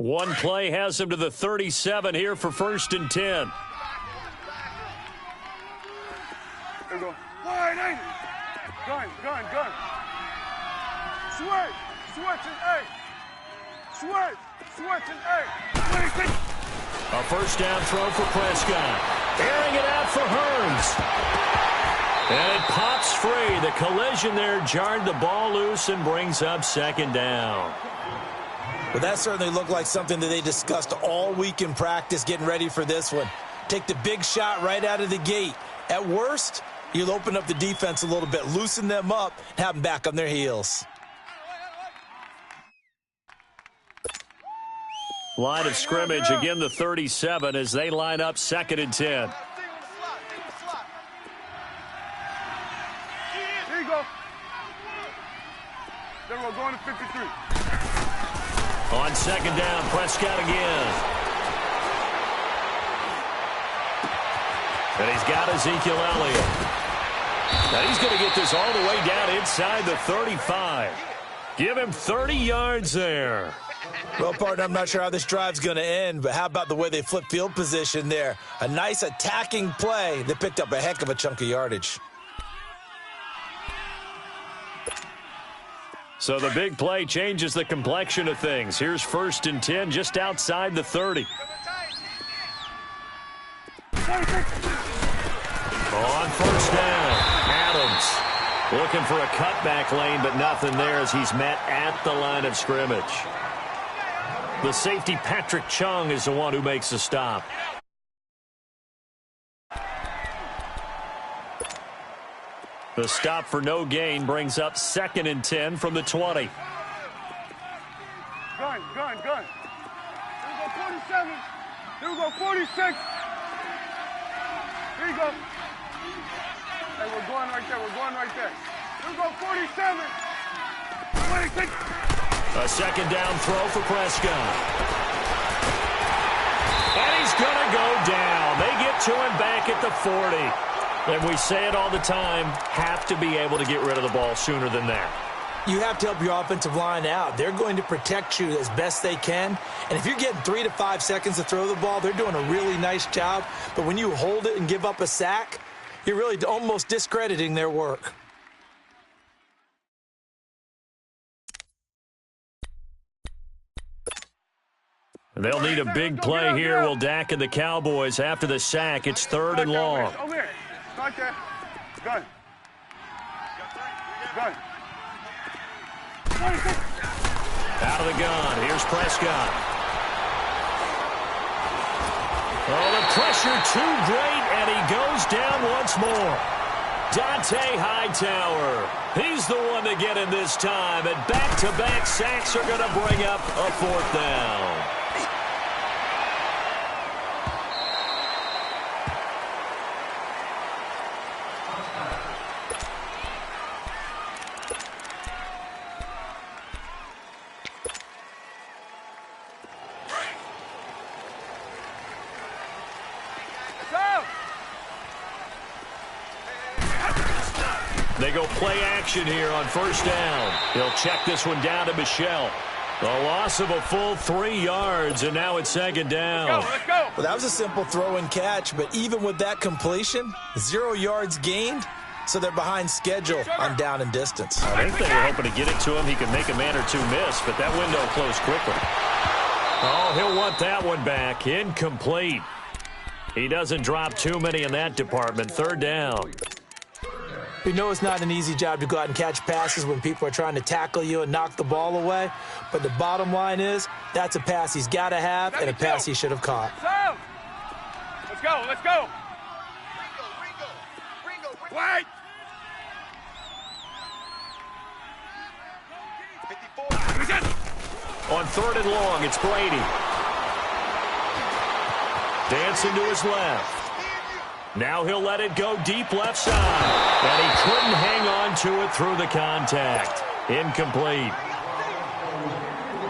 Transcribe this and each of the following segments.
One play has him to the 37 here for 1st and 10. There we go. Wide, ain't it? Gun. Switch and A. Switch and A. A 1st down throw for Prescott. Airing it out for Hearns. And it pops free. The collision there jarred the ball loose and brings up 2nd down. Well, that certainly looked like something that they discussed all week in practice getting ready for this one. Take the big shot right out of the gate. At worst, you'll open up the defense a little bit, loosen them up, and have them back on their heels. Line of scrimmage, again the 37 as they line up 2nd and 10. Here you go. Then we're going to 53. On 2nd down, Prescott again. And he's got Ezekiel Elliott. Now he's going to get this all the way down inside the 35. Give him 30 yards there. Well, partner, I'm not sure how this drive's going to end, but how about the way they flip field position there? A nice attacking play that picked up a heck of a chunk of yardage. So the big play changes the complexion of things. Here's 1st and 10 just outside the 30. On 1st down, Adams looking for a cutback lane, but nothing there as he's met at the line of scrimmage. The safety, Patrick Chung, is the one who makes the stop. The stop for no gain brings up 2nd and 10 from the 20. Gun. Here we go, 47. Here we go, 46. Here you go. Hey, we're going right there. Here we go, 47. 26. A 2nd down throw for Prescott. And he's going to go down. They get to him back at the 40. And we say it all the time, have to be able to get rid of the ball sooner than that. You have to help your offensive line out. They're going to protect you as best they can. And if you're getting 3 to 5 seconds to throw the ball, they're doing a really nice job. But when you hold it and give up a sack, you're really almost discrediting their work. They'll need a big play here. Will Dak and the Cowboys after the sack. It's 3rd and long. Over here. Right there. Gun. Out of the gun. Here's Prescott. Oh, the pressure too great, and he goes down once more. Dante Hightower. He's the one to get in this time, and back-to-back sacks are going to bring up a 4th down. They go play action here on 1st down. He'll check this one down to Michelle. The loss of a full 3 yards, and now it's 2nd down. Let's go. Well, that was a simple throw and catch, but even with that completion, 0 yards gained, so they're behind schedule on down and distance. I think they were hoping to get it to him. He could make a man or two miss, but that window closed quickly. Oh, he'll want that one back. Incomplete. He doesn't drop too many in that department. 3rd down. We know it's not an easy job to go out and catch passes when people are trying to tackle you and knock the ball away. But the bottom line is, that's a pass he's got to have and a pass he should have caught. Let's go. Wait. 54. On 3rd and long, it's Brady. Dancing to his left. Now he'll let it go deep left side. And he couldn't hang on to it through the contact. Incomplete.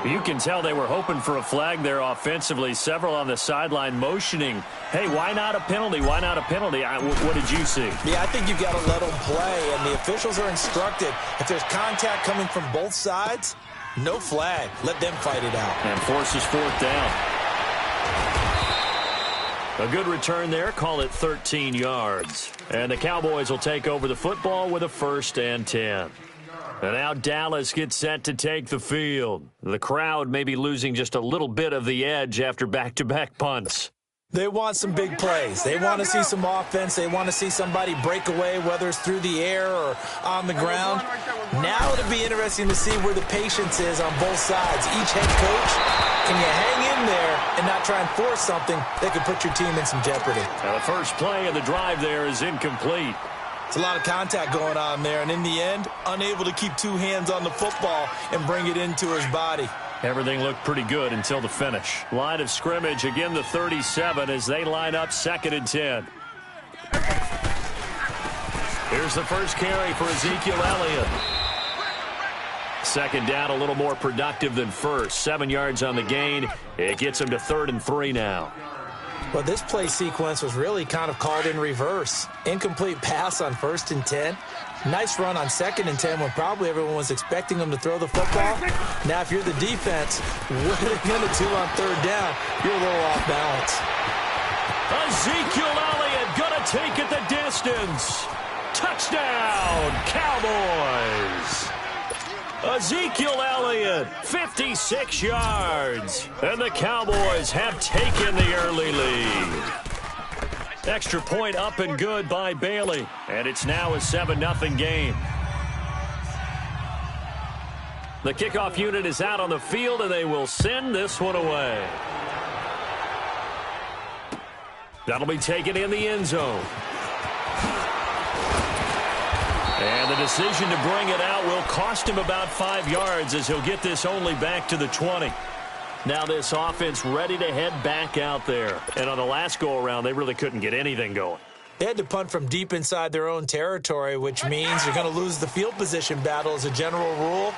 You can tell they were hoping for a flag there offensively. Several on the sideline motioning, hey, why not a penalty? Why not a penalty? What did you see? Yeah, I think you've got to let them play, and the officials are instructed. If there's contact coming from both sides, No flag. Let them fight it out. And forces fourth down. A good return there. Call it 13 yards. And the Cowboys will take over the football with a 1st and 10. And now Dallas gets set to take the field. The crowd may be losing just a little bit of the edge after back-to-back punts. They want some big plays. They want to see some offense. They want to see somebody break away, whether it's through the air or on the ground. Now it'll be interesting to see where the patience is on both sides. Each head coach, can you hang in there and not try and force something that could put your team in some jeopardy? Now the first play of the drive there is incomplete. It's a lot of contact going on there, and in the end, unable to keep two hands on the football and bring it into his body. Everything looked pretty good until the finish. Line of scrimmage, again the 37 as they line up 2nd and 10. Here's the first carry for Ezekiel Elliott. 2nd down, a little more productive than first. 7 yards on the gain. It gets him to 3rd and 3 now. Well, this play sequence was really kind of called in reverse. Incomplete pass on 1st and 10. Nice run on 2nd and 10 when probably everyone was expecting them to throw the football. Now, if you're the defense, what are they going to do on 3rd down? You're a little off balance. Ezekiel Elliott going to take it the distance. Touchdown, Cowboys. Ezekiel Elliott, 56 yards. And the Cowboys have taken the early lead. Extra point up and good by Bailey. And it's now a 7-0 game. The kickoff unit is out on the field, and they will send this one away. That'll be taken in the end zone. And the decision to bring it out will cost him about 5 yards as he'll get this only back to the 20. Now this offense ready to head back out there. And on the last go-around, they really couldn't get anything going. They had to punt from deep inside their own territory, which means you're going to lose the field position battle as a general rule.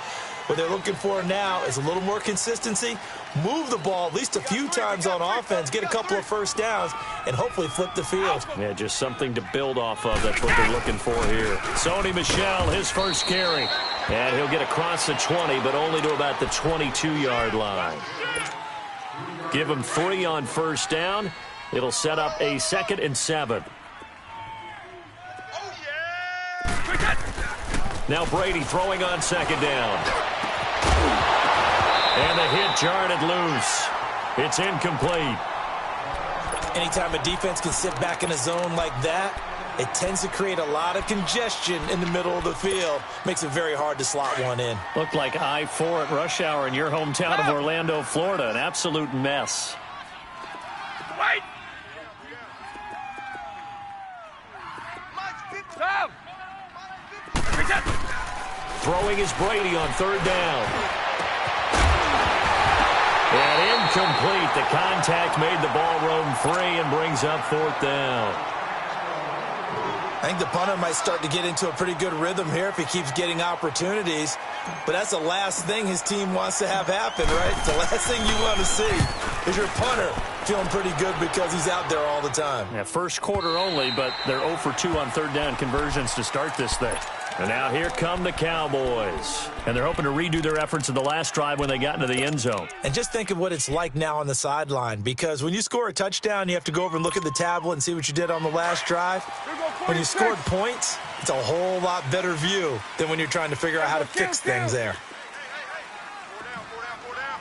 What they're looking for now is a little more consistency, move the ball at least a few times on offense, get a couple of first downs, and hopefully flip the field. Yeah, just something to build off of. That's what they're looking for here. Sony Michel, his first carry. And he'll get across the 20, but only to about the 22-yard line. Give him 3 on first down. It'll set up a 2nd and 7. Now Brady throwing on 2nd down. And the hit jarred it loose. It's incomplete. Anytime a defense can sit back in a zone like that, it tends to create a lot of congestion in the middle of the field. Makes it very hard to slot one in. Looked like I-4 at rush hour in your hometown of Orlando, Florida. An absolute mess. Wait! Stop! Throwing is Brady on 3rd down. And incomplete. The contact made the ball roam free and brings up 4th down. I think the punter might start to get into a pretty good rhythm here if he keeps getting opportunities. But that's the last thing his team wants to have happen, right? The last thing you want to see is your punter feeling pretty good because he's out there all the time. Yeah, first quarter only, but they're 0 for 2 on 3rd down conversions to start this thing. And now here come the Cowboys. And they're hoping to redo their efforts in the last drive when they got into the end zone. And just think of what it's like now on the sideline, because when you score a touchdown, you have to go over and look at the tablet and see what you did on the last drive. When you scored points, it's a whole lot better view than when you're trying to figure out how to fix things there.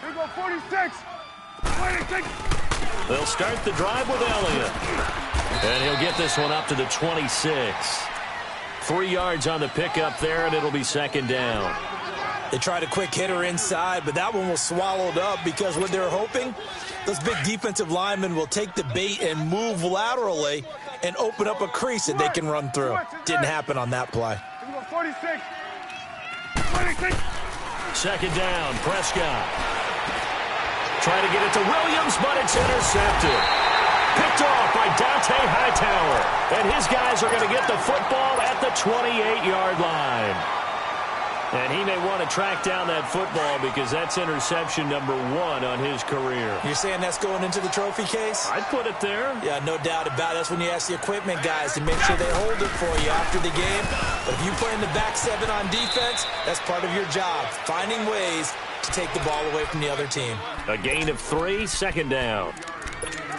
Here go 46. 26. They'll start the drive with Elliott. And he'll get this one up to the 26. 3 yards on the pickup there, and it'll be 2nd down. They tried a quick hitter inside, but that one was swallowed up because what they're hoping, those big defensive linemen will take the bait and move laterally and open up a crease that they can run through. Didn't happen on that play. 46. 26. 2nd down, Prescott. Trying to get it to Williams, but it's intercepted. Picked off by Dante Hightower. And his guys are going to get the football at the 28-yard line. And he may want to track down that football because that's interception number 1 on his career. You're saying that's going into the trophy case? I'd put it there. Yeah, no doubt about it. That's when you ask the equipment guys to make sure they hold it for you after the game. But if you play in the back 7 on defense, that's part of your job, finding ways to take the ball away from the other team. A gain of 3, second down.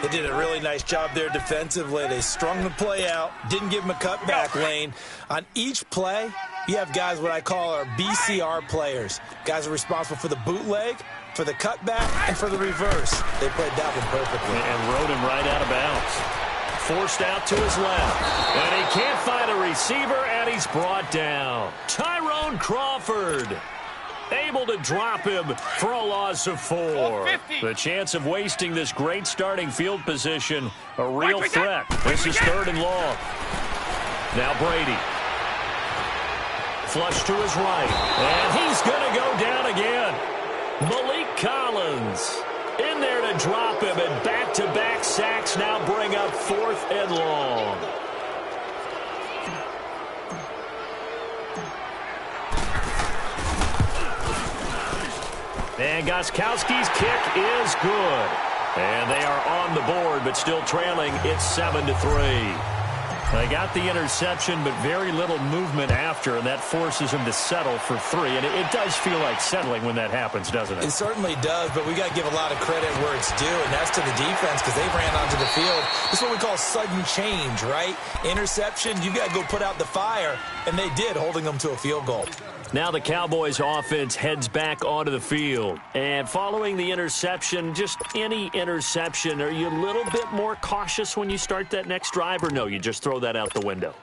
They did a really nice job there defensively. They strung the play out, didn't give them a cutback lane. On each play, you have guys what I call our BCR players. Guys are responsible for the bootleg, for the cutback, and for the reverse. They played that one perfectly. And rode him right out of bounds. Forced out to his left. And he can't find a receiver, and he's brought down. Tyrone Crawford able to drop him for a loss of 4. The chance of wasting this great starting field position, a real threat. This is 3rd and long. Now Brady. Flush to his right. And he's going to go down again. Malik Collins in there to drop him, and back-to-back sacks now bring up 4th and long. And Gostkowski's kick is good. And they are on the board, but still trailing. It's 7-3. They got the interception, but very little movement after, and that forces him to settle for 3. And it does feel like settling when that happens, doesn't it? It certainly does, but we got to give a lot of credit where it's due, and that's to the defense because they ran onto the field. This is what we call sudden change, right? Interception, you got to go put out the fire, and they did, holding them to a field goal. Now the Cowboys offense heads back onto the field. And following the interception, just any interception, are you a little bit more cautious when you start that next drive, or no, you just throw that out the window?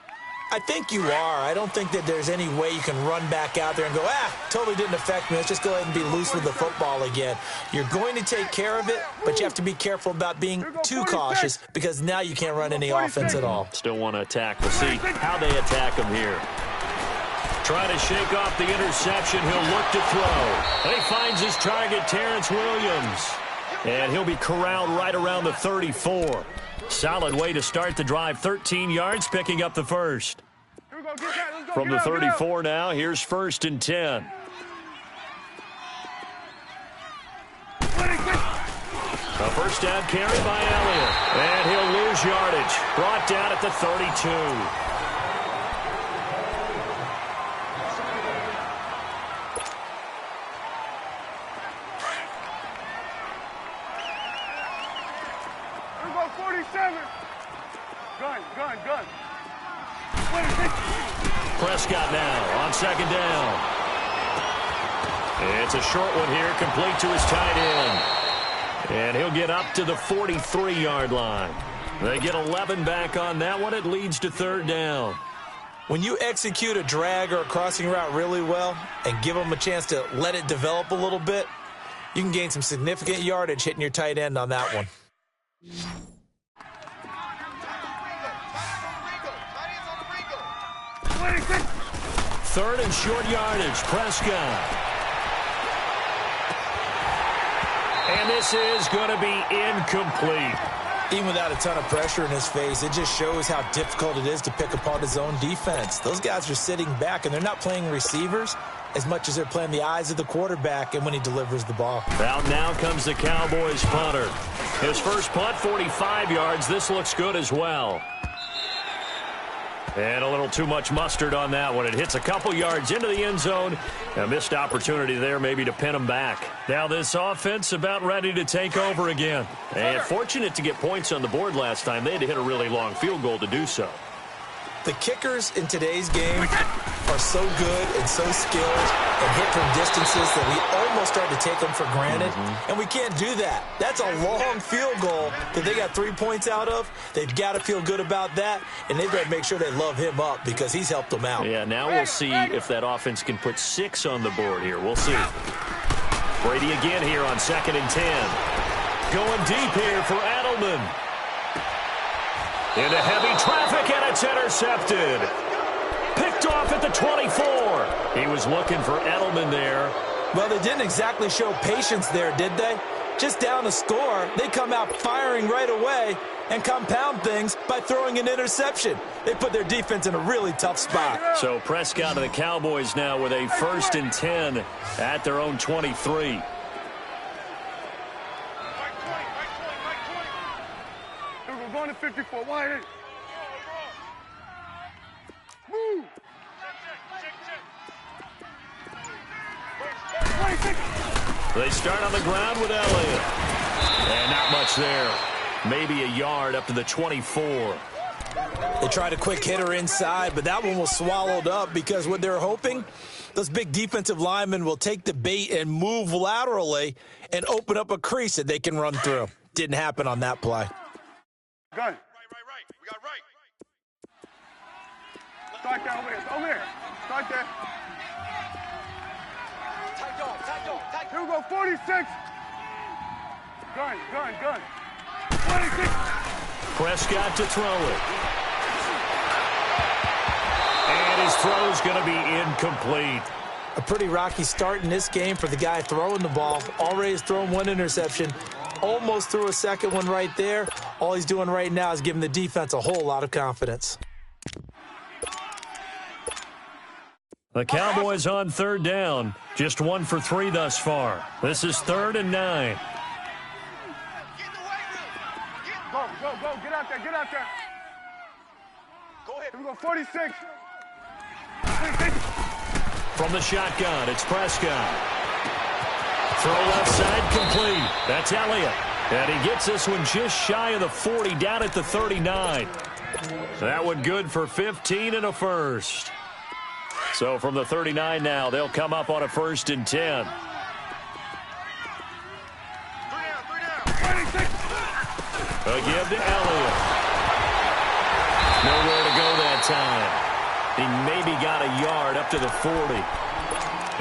I think you are. I don't think that there's any way you can run back out there and go, totally didn't affect me. Let's just go ahead and be loose with the football again. You're going to take care of it, but you have to be careful about being too cautious because now you can't run any offense at all. Still want to attack. We'll see how they attack him here. Trying to shake off the interception. He'll look to throw. And he finds his target, Terrence Williams. And he'll be corralled right around the 34. Solid way to start the drive. 13 yards, picking up the first. From the 34 now, here's 1st and 10. A first down carry by Elliott. And he'll lose yardage. Brought down at the 32. Gun. Prescott now on 2nd down. It's a short one here, complete to his tight end. And he'll get up to the 43-yard line. They get 11 back on that one. It leads to 3rd down. When you execute a drag or a crossing route really well and give them a chance to let it develop a little bit, you can gain some significant yardage hitting your tight end on that one. 3rd and short yardage. Prescott. And this is going to be incomplete. Even without a ton of pressure in his face, it just shows how difficult it is to pick apart his own defense. Those guys are sitting back, and they're not playing receivers as much as they're playing the eyes of the quarterback and when he delivers the ball. Out now comes the Cowboys punter. His first punt, 45 yards. This looks good as well. And a little too much mustard on that one. It hits a couple yards into the end zone. A missed opportunity there maybe to pin him back. Now this offense about ready to take over again. And fortunate to get points on the board last time. They had to hit a really long field goal to do so. The kickers in today's game are so good and so skilled and hit from distances that we almost start to take them for granted. And we can't do that. That's a long field goal that they got 3 points out of. They've got to feel good about that, and they've got to make sure they love him up because he's helped them out. Yeah, now we'll see if that offense can put 6 on the board here. We'll see. Brady again here on 2nd and 10. Going deep here for Edelman. Into heavy traffic, and it's intercepted. Picked off at the 24. He was looking for Edelman there. Well, they didn't exactly show patience there, did they? Just down a score, they come out firing right away and compound things by throwing an interception. They put their defense in a really tough spot. So Prescott and the Cowboys now with a 1st and 10 at their own 23. We're going to 54. Wide. Move. They start on the ground with Elliott. And not much there. Maybe a yard up to the 24. They tried a quick hitter inside, but that one was swallowed up because what they're hoping, those big defensive linemen will take the bait and move laterally and open up a crease that they can run through. Didn't happen on that play. Good. Right. We got right. Start there, over here. Start there. Tight dog. Here we go, 46. Gun. 26. Prescott to throw it. And his throw's going to be incomplete. A pretty rocky start in this game for the guy throwing the ball. Already has thrown one interception. Almost threw a second one right there. All he's doing right now is giving the defense a whole lot of confidence. The Cowboys on third down. Just 1 for 3 thus far. This is 3rd and 9. Go. Get out there. Go ahead. Here we go, 46. From the shotgun, it's Prescott. Throw left side complete. That's Elliott. And he gets this one just shy of the 40, down at the 39. That one good for 15 and a first. So from the 39 now, they'll come up on a 1st and 10. A give to Elliott. Nowhere to go that time. He maybe got a yard up to the 40.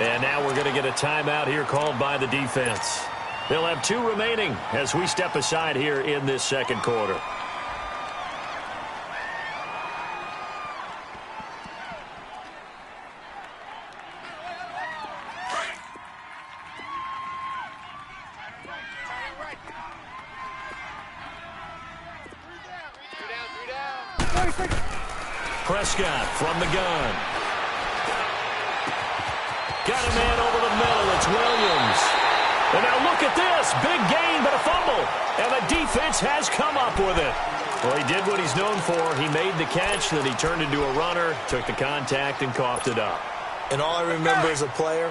And now we're going to get a timeout here called by the defense. They'll have 2 remaining as we step aside here in this second quarter. Prescott from the gun. Got a man over the middle. It's Williams. And now look at this. Big gain, but a fumble. And the defense has come up with it. Well, he did what he's known for. He made the catch, then he turned into a runner, took the contact, and coughed it up. And all I remember as a player,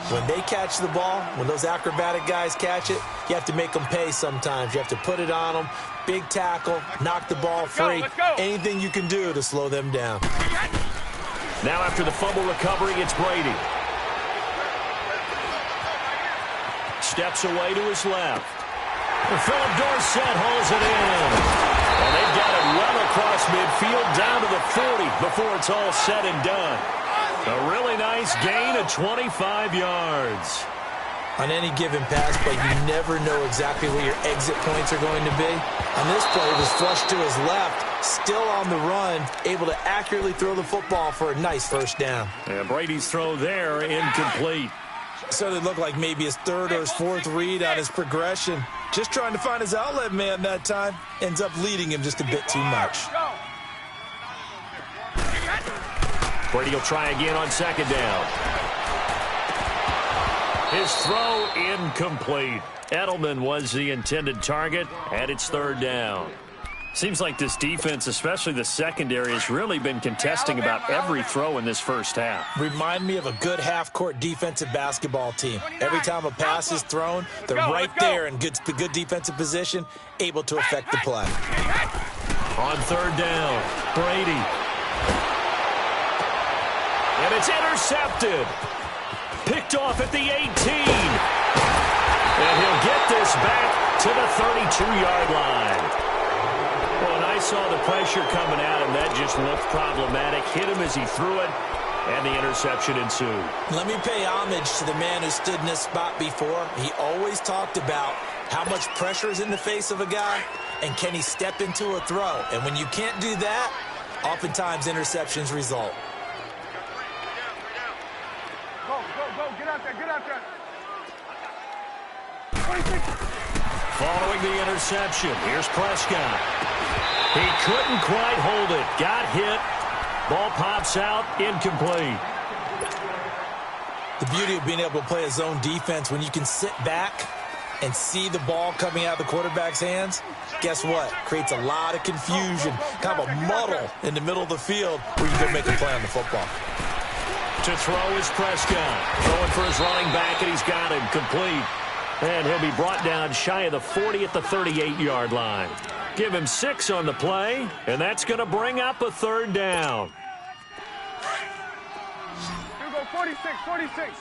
when they catch the ball, when those acrobatic guys catch it, you have to make them pay sometimes. You have to put it on them. Big tackle, knock the ball free. Let's go. Anything you can do to slow them down. Now after the fumble recovery, it's Brady. Steps away to his left. Philip Dorsett hauls it in. And they've got it well across midfield down to the 40 before it's all said and done. A really nice gain of 25 yards. On any given pass play, you never know exactly where your exit points are going to be. On this play, it was flushed to his left, still on the run, able to accurately throw the football for a nice first down. And Brady's throw there, incomplete. So it looked like maybe his 3rd or his 4th read on his progression. Just trying to find his outlet man that time. Ends up leading him just a bit too much. Brady will try again on 2nd down. His throw incomplete. Edelman was the intended target, and it's 3rd down. Seems like this defense, especially the secondary, has really been contesting about every throw in this first half. Remind me of a good half-court defensive basketball team. Every time a pass is thrown, they're right there in good defensive position, able to affect the play. On 3rd down, Brady. And it's intercepted. Picked off at the 18. And he'll get this back to the 32-yard line. Well, and I saw the pressure coming at him. That just looked problematic. Hit him as he threw it, and the interception ensued. Let me pay homage to the man who stood in this spot before. He always talked about how much pressure is in the face of a guy, and can he step into a throw. And when you can't do that, oftentimes interceptions result. Go, get out there. Following the interception, here's Prescott. He couldn't quite hold it. Got hit. Ball pops out, incomplete. The beauty of being able to play a zone defense when you can sit back and see the ball coming out of the quarterback's hands, guess what? Creates a lot of confusion, kind of a muddle in the middle of the field where you can make a play on the football. To throw is Prescott. Throwing for his running back, and he's got him complete. And he'll be brought down shy of the 40 at the 38-yard line. Give him 6 on the play, and that's going to bring up a third down. Here we go, 46, 46.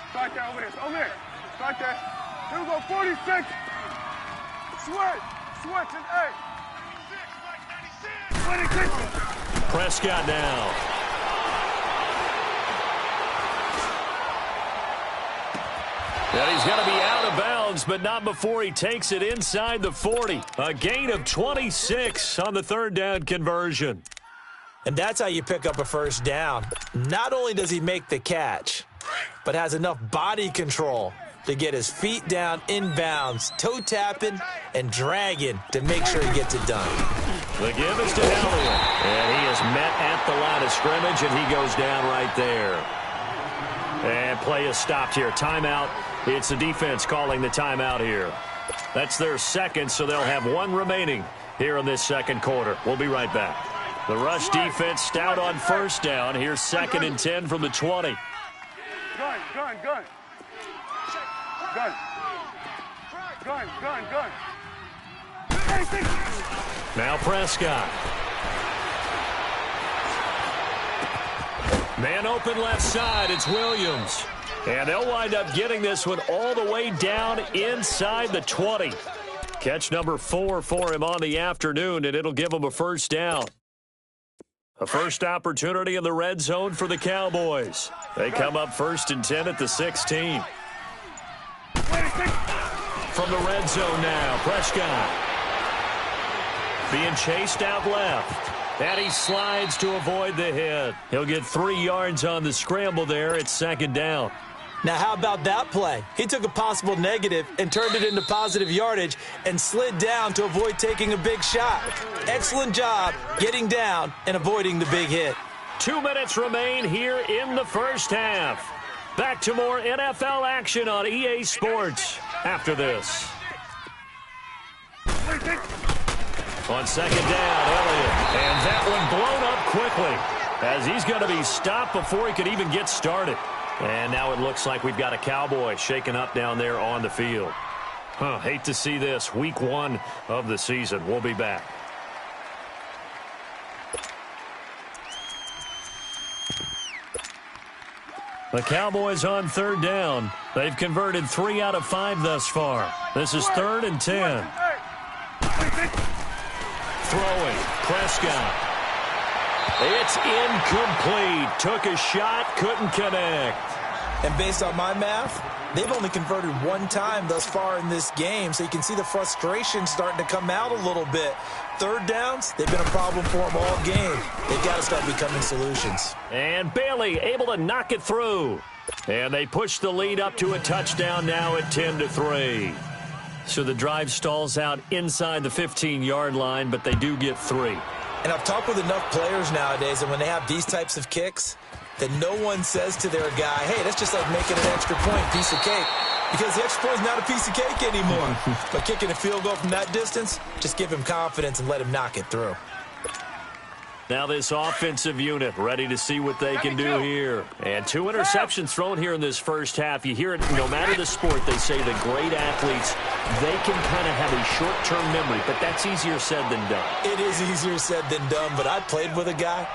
Start there, over there. Start there. Here we go, 46. Switch, and 8. 26. Prescott now. And he's going to be out of bounds, but not before he takes it inside the 40. A gain of 26 on the third down conversion. And that's how you pick up a first down. Not only does he make the catch, but has enough body control to get his feet down inbounds, toe tapping and dragging to make sure he gets it done. The give is to Elliott. And he is met at the line of scrimmage, and he goes down right there. And play is stopped here. Timeout. It's the defense calling the timeout here. That's their second, so they'll have one remaining here in this second quarter. We'll be right back. The rush defense stout on first down. Here's 2nd and 10 from the 20. Gun. Now Prescott. Man open left side. It's Williams. And they'll wind up getting this one all the way down inside the 20. Catch number 4 for him on the afternoon, and it'll give him a first down. A first opportunity in the red zone for the Cowboys. They come up 1st and 10 at the 16. From the red zone now, Prescott. Being chased out left. And he slides to avoid the hit. He'll get 3 yards on the scramble there. It's 2nd down. Now, how about that play? He took a possible negative and turned it into positive yardage and slid down to avoid taking a big shot. Excellent job getting down and avoiding the big hit. 2 minutes remain here in the first half. Back to more NFL action on EA Sports after this. On 2nd down, Elliott. And that one blown up quickly as he's going to be stopped before he could even get started. And now it looks like we've got a Cowboy shaken up down there on the field. Hate to see this. Week 1 of the season. We'll be back. The Cowboys on 3rd down. They've converted 3 out of 5 thus far. This is 3rd and 10. Throwing. Prescott. It's incomplete. Took a shot, couldn't connect. And based on my math, they've only converted 1 time thus far in this game, so you can see the frustration starting to come out a little bit. 3rd downs, they've been a problem for them all game. They've got to start becoming solutions. And Bailey able to knock it through. And they push the lead up to a touchdown now at 10-3. So the drive stalls out inside the 15-yard line, but they do get 3. And I've talked with enough players nowadays, and when they have these types of kicks, that no one says to their guy, hey, that's just like making an extra point, piece of cake. Because the extra point is not a piece of cake anymore. But kicking a field goal from that distance, just give him confidence and let him knock it through. Now this offensive unit ready to see what they can do here. And 2 interceptions thrown here in this first half. You hear it no matter the sport. They say the great athletes, they can kind of have a short-term memory, but that's easier said than done. It is easier said than done, but I played with a guy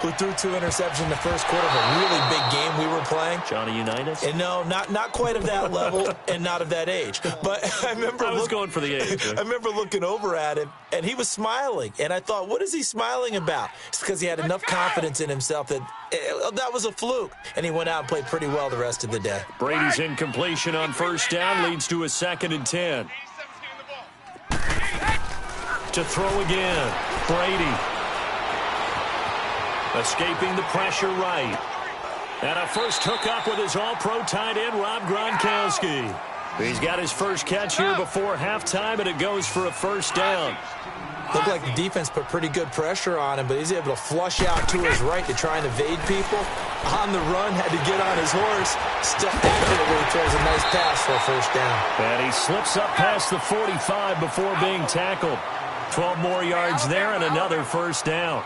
who threw 2 interceptions in the first quarter of a really big game we were playing. Johnny Unitas? And no, not quite of that level and not of that age. But I remember I was going for the age. I remember looking over at him, and he was smiling. And I thought, what is he smiling about? It's because he had enough confidence in himself that that was a fluke. And he went out and played pretty well the rest of the day. Brady's incompletion on first down leads to a 2nd and 10. To throw again. Brady. Escaping the pressure right. And a first hookup with his all-pro tight end, Rob Gronkowski. He's got his first catch here before halftime, and it goes for a first down. Looked like the defense put pretty good pressure on him, but he's able to flush out to his right to try and evade people. On the run, had to get on his horse. Stepped accurately, throws a nice pass for a first down. And he slips up past the 45 before being tackled. 12 more yards there and another first down.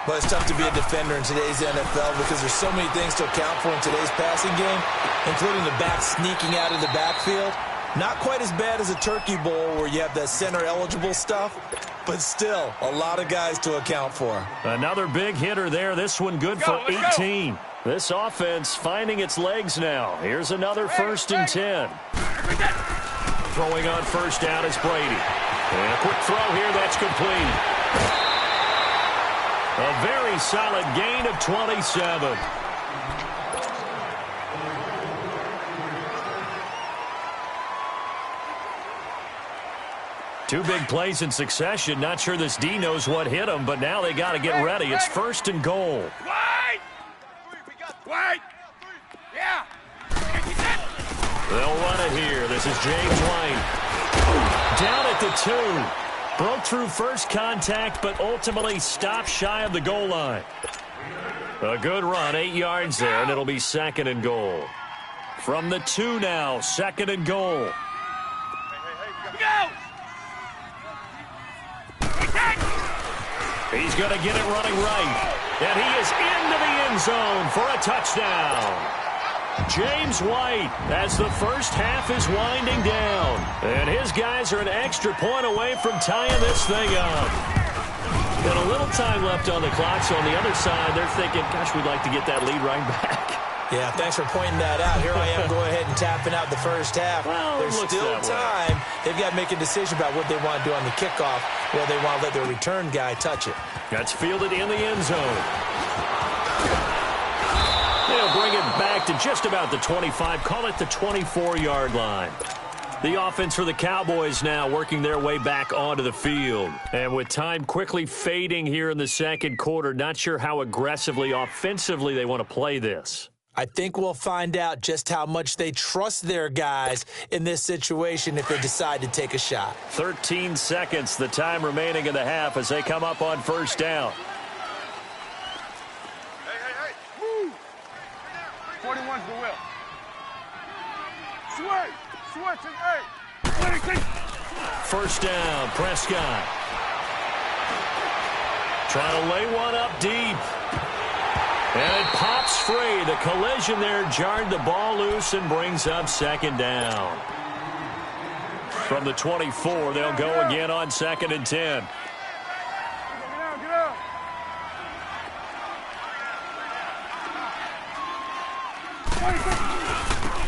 Well, it's tough to be a defender in today's NFL because there's so many things to account for in today's passing game, including the back sneaking out of the backfield. Not quite as bad as a turkey bowl where you have that center-eligible stuff, but still a lot of guys to account for. Another big hitter there. This one good for 18. This offense finding its legs now. Here's another 1st and 10. Throwing on first down is Brady. And a quick throw here, that's complete. A very solid gain of 27. Two big plays in succession. Not sure this D knows what hit him, but now they got to get ready. It's 1st and goal. Wait! Yeah! They'll run it here. This is James White. Down at the 2. Broke through first contact, but ultimately stopped shy of the goal line. A good run, 8 yards there, and it'll be 2nd and goal. From the 2 now, 2nd and goal. Go! He's going to get it running right. And he is into the end zone for a touchdown. James White, as the first half is winding down. And his guys are an extra point away from tying this thing up. And a little time left on the clock, so on the other side, they're thinking, gosh, we'd like to get that lead right back. Yeah, thanks for pointing that out. Here I am going ahead and tapping out the first half. Well, there's still time. They've got to make a decision about what they want to do on the kickoff, where they want to let their return guy touch it. That's fielded in the end zone. They'll bring it back to just about the 25, call it the 24-yard line. The offense for the Cowboys now working their way back onto the field. And with time quickly fading here in the second quarter, not sure how aggressively, offensively they want to play this. I think we'll find out just how much they trust their guys in this situation if they decide to take a shot. 13 seconds, the time remaining in the half as they come up on first down. Hey. Woo! 41's the will. Switch, and 8. First down, Prescott. Trying to lay one up deep. And it pops free. The collision there jarred the ball loose and brings up 2nd down. From the 24, they'll go again on 2nd and 10. Get out.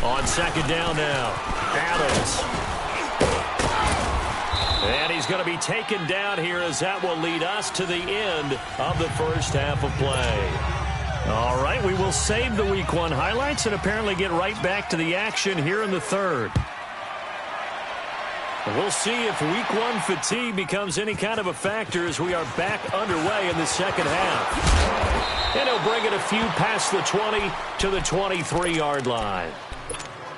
On 2nd down now, Adams. And he's going to be taken down here as that will lead us to the end of the first half of play. All right, we will save the Week 1 highlights and apparently get right back to the action here in the third. We'll see if Week 1 fatigue becomes any kind of a factor as we are back underway in the second half. And he'll bring it a few past the 20 to the 23-yard line.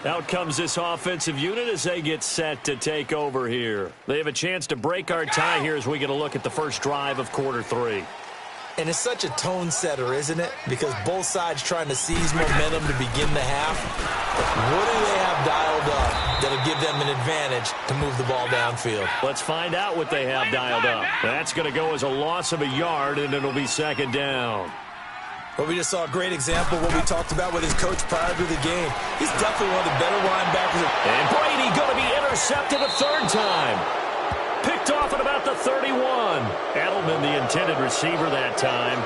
Out comes this offensive unit as they get set to take over here. They have a chance to break our tie here as we get a look at the first drive of quarter 3. And it's such a tone setter, isn't it? Because both sides trying to seize momentum to begin the half. What do they have dialed up that'll give them an advantage to move the ball downfield? Let's find out what they have dialed up. That's going to go as a loss of a yard, and it'll be 2nd down. Well, we just saw a great example of what we talked about with his coach prior to the game. He's definitely one of the better linebackers. And Brady going to be intercepted a 3rd time. Picked off at about the 31. Edelman, the intended receiver that time.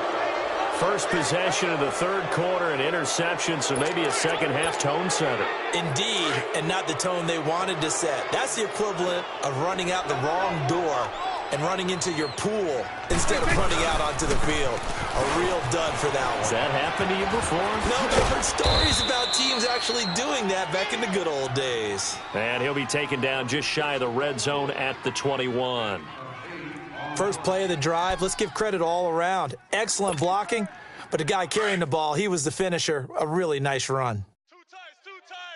First possession of the 3rd quarter, an interception, so maybe a second half tone setter. Indeed, and not the tone they wanted to set. That's the equivalent of running out the wrong door and running into your pool instead of running out onto the field. A real dud for that one. Has that happened to you before? No, but I've heard stories about teams actually doing that back in the good old days. And he'll be taken down just shy of the red zone at the 21. First play of the drive, let's give credit all around. Excellent blocking, but the guy carrying the ball, he was the finisher. A really nice run. Two tights.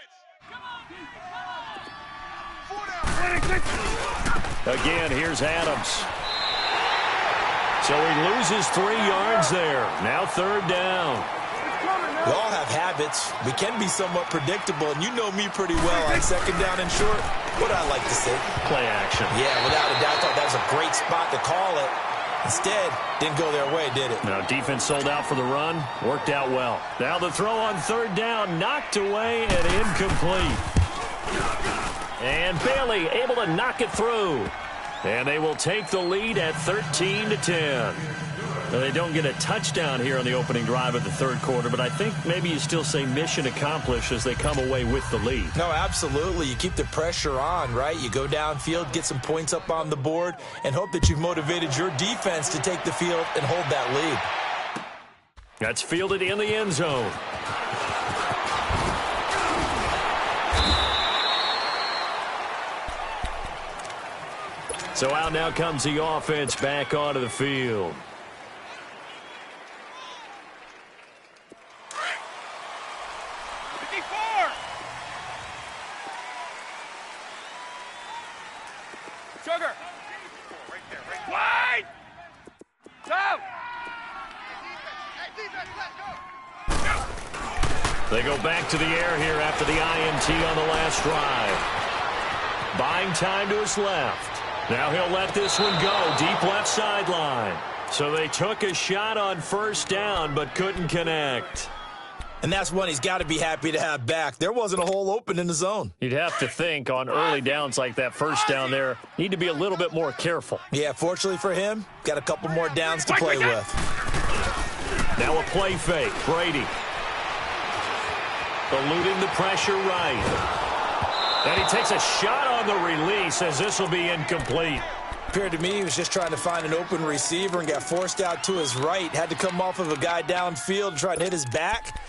Again, here's Adams. So he loses 3 yards there. Now 3rd down. We all have habits. We can be somewhat predictable, and you know me pretty well on 2nd down and short. What do I like to say? Play action. Yeah, without a doubt. I thought that was a great spot to call it. Instead, didn't go their way, did it? Now, defense sold out for the run. Worked out well. Now the throw on third down, knocked away and incomplete. And Bailey able to knock it through. And they will take the lead at 13-10. Now, they don't get a touchdown here on the opening drive of the third quarter, but I think maybe you still say mission accomplished as they come away with the lead. No, absolutely. You keep the pressure on, right? You go downfield, get some points up on the board, and hope that you've motivated your defense to take the field and hold that lead. That's fielded in the end zone. So out now comes the offense back onto the field. Sugar. Right there, right. Wide. Go. They go back to the air here after the INT on the last drive. Buying time to his left. Now he'll let this one go. Deep left sideline. So they took a shot on first down but couldn't connect. And that's one he's got to be happy to have back. There wasn't a hole open in the zone. You'd have to think on early downs like that first down there, need to be a little bit more careful. Yeah, fortunately for him, got a couple more downs to play with. Now a play fake. Brady. Eluding the pressure right. And he takes a shot on the release as this will be incomplete. Appeared to me he was just trying to find an open receiver and got forced out to his right. Had to come off of a guy downfield, try to hit his back.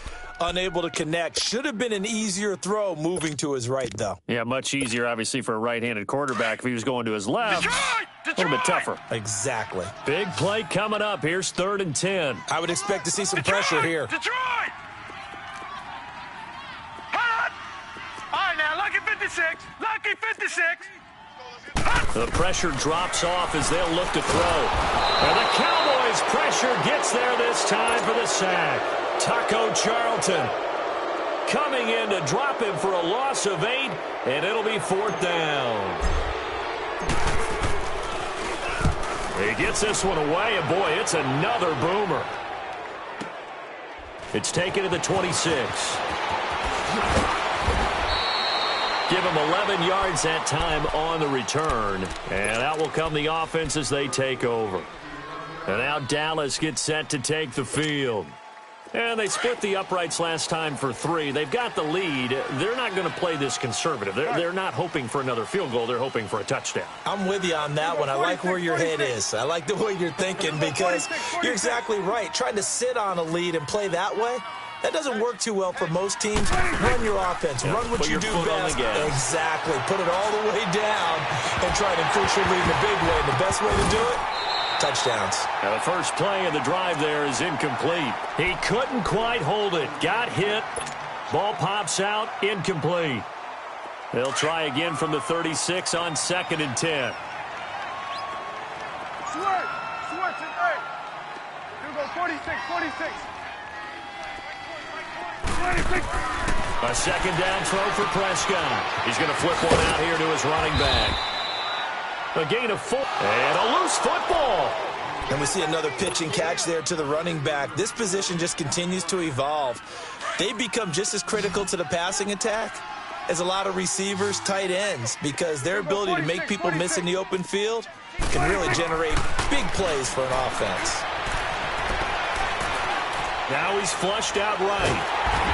Unable to connect. Should have been an easier throw moving to his right, though. Yeah, much easier, obviously, for a right-handed quarterback. If he was going to his left, a little bit tougher. Exactly. Big play coming up. Here's 3rd and 10. I would expect to see some pressure here. Detroit! Hot! All right, now, lucky 56. Lucky 56. The pressure drops off as they'll look to throw. And the Cowboys' pressure gets there this time for the sack. Taco Charlton coming in to drop him for a loss of 8, and it'll be 4th down. He gets this one away, and boy, it's another boomer. It's taken to the 26. Give him 11 yards that time on the return, and out will come the offense as they take over. And now Dallas gets set to take the field. And they split the uprights last time for 3. They've got the lead. They're not going to play this conservative. They're not hoping for another field goal. They're hoping for a touchdown. I'm with you on that one. I like where your head is. I like the way you're thinking because you're exactly right. Trying to sit on a lead and play that way, that doesn't work too well for most teams. Run your offense. Run what you do best. Exactly. Put it all the way down and try to increase your lead in a big way. And the best way to do it, touchdowns. Now the first play of the drive there is incomplete. He couldn't quite hold it. Got hit. Ball pops out. Incomplete. They'll try again from the 36 on 2nd and 10. Switch, and 8. You go 46, 46. 26. A second down throw for Prescott. He's going to flip one out here to his running back. A gain of 4. And a loose football. And we see another pitch and catch there to the running back. This position just continues to evolve. They become just as critical to the passing attack as a lot of receivers, tight ends, because their ability to make people miss in the open field can really generate big plays for an offense. Now he's flushed out right.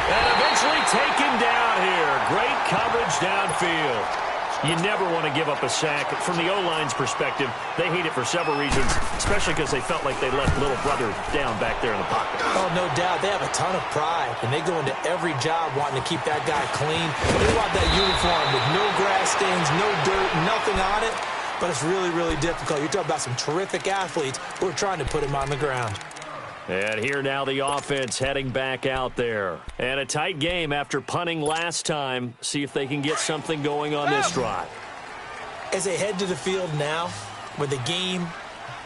And eventually taken down here. Great coverage downfield. You never want to give up a sack. From the O-line's perspective, they hate it for several reasons, especially because they felt like they left little brother down back there in the pocket. Oh, no doubt. They have a ton of pride, and they go into every job wanting to keep that guy clean. They want that uniform with no grass stains, no dirt, nothing on it, but it's really, really difficult. You're talking about some terrific athletes who are trying to put him on the ground. And here now the offense heading back out there. And a tight game after punting last time. See if they can get something going on this drive. As they head to the field now, with the game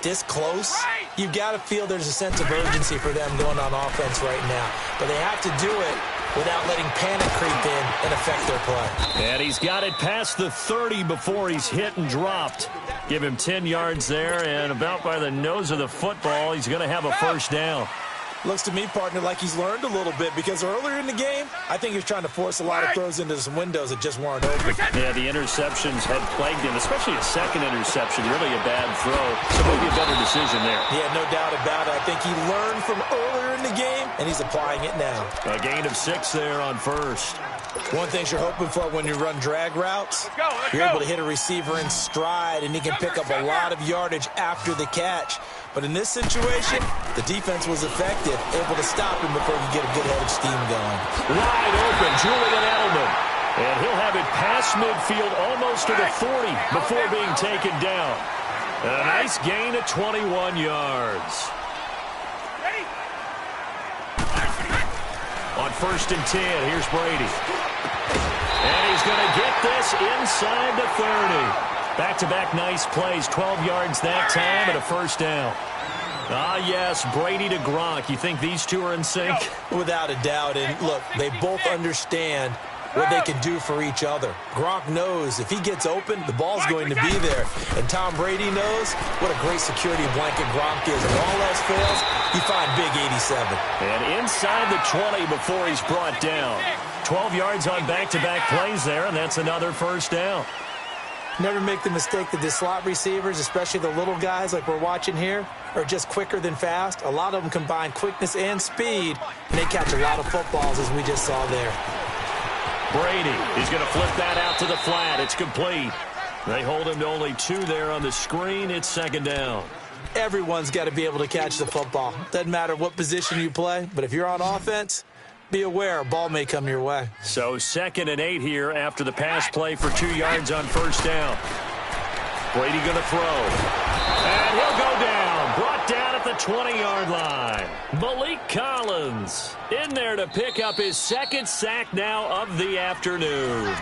this close, you've got to feel there's a sense of urgency for them going on offense right now. But they have to do it without letting panic creep in and affect their play. And he's got it past the 30 before he's hit and dropped. Give him 10 yards there, and about by the nose of the football, he's going to have a first down. Looks to me, partner, like he's learned a little bit because earlier in the game, I think he was trying to force a lot of throws into some windows that just weren't open. Yeah, the interceptions had plagued him, especially a second interception. Really a bad throw. So maybe a better decision there. Yeah, no doubt about it. I think he learned from earlier in the game, and he's applying it now. A gain of 6 there on first. One thing you're hoping for when you run drag routes, you're able to hit a receiver in stride, and he can pick up a lot of yardage after the catch. But in this situation, the defense was effective, able to stop him before he could get a good head of steam going. Wide open, Julian Edelman. And he'll have it past midfield almost to the 40 before being taken down. A nice gain of 21 yards. On 1st and 10, here's Brady. And he's going to get this inside the 30. Back-to-back nice plays, 12 yards that time and a first down. Ah, yes, Brady to Gronk. You think these two are in sync? Without a doubt. And look, they both understand what they can do for each other. Gronk knows if he gets open, the ball's going to be there. And Tom Brady knows what a great security blanket Gronk is. If all else fails, you find big 87. And inside the 20 before he's brought down. 12 yards on back-to-back plays there, and that's another first down. Never make the mistake that the slot receivers, especially the little guys like we're watching here, are just quicker than fast. A lot of them combine quickness and speed, and they catch a lot of footballs, as we just saw there. Brady, he's going to flip that out to the flat. It's complete. They hold him to only 2 there on the screen. It's second down. Everyone's got to be able to catch the football. Doesn't matter what position you play, but if you're on offense, be aware a ball may come your way. So 2nd and 8 here after the pass play for 2 yards on first down. Brady going to throw. And he'll go down. Brought down at the 20-yard line. Malik Collins in there to pick up his 2nd sack now of the afternoon.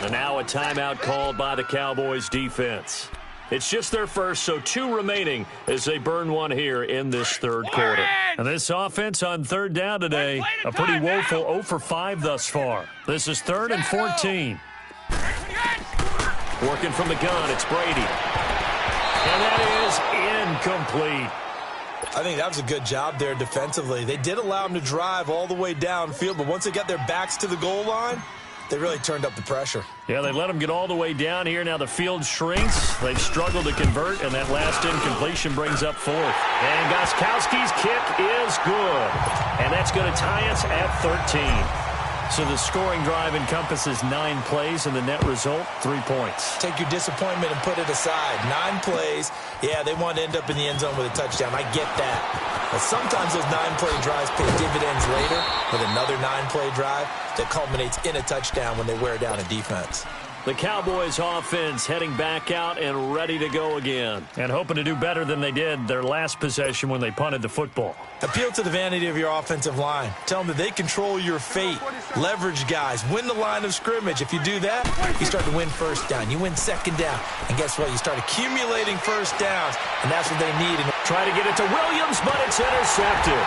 And now a timeout called by the Cowboys defense. It's just their first, so 2 remaining as they burn one here in this 3rd quarter. And this offense on 3rd down today, a pretty woeful 0 for 5 thus far. This is 3rd and 14. Working from the gun, it's Brady. And that is incomplete. I think that was a good job there defensively. They did allow him to drive all the way downfield, but once they got their backs to the goal line, they really turned up the pressure. Yeah, they let them get all the way down here. Now the field shrinks. They've struggled to convert, and that last incompletion brings up 4th. And Gostkowski's kick is good. And that's going to tie us at 13. So the scoring drive encompasses 9 plays, and the net result, 3 points. Take your disappointment and put it aside. 9 plays. Yeah, they want to end up in the end zone with a touchdown. I get that. But sometimes those 9-play drives pay dividends later with another 9-play drive that culminates in a touchdown when they wear down a defense. The Cowboys offense heading back out and ready to go again. And hoping to do better than they did their last possession when they punted the football. Appeal to the vanity of your offensive line. Tell them that they control your fate. Leverage guys. Win the line of scrimmage. If you do that, you start to win first down. You win second down. And guess what? You start accumulating first downs. And that's what they need. Try to get it to Williams, but it's intercepted.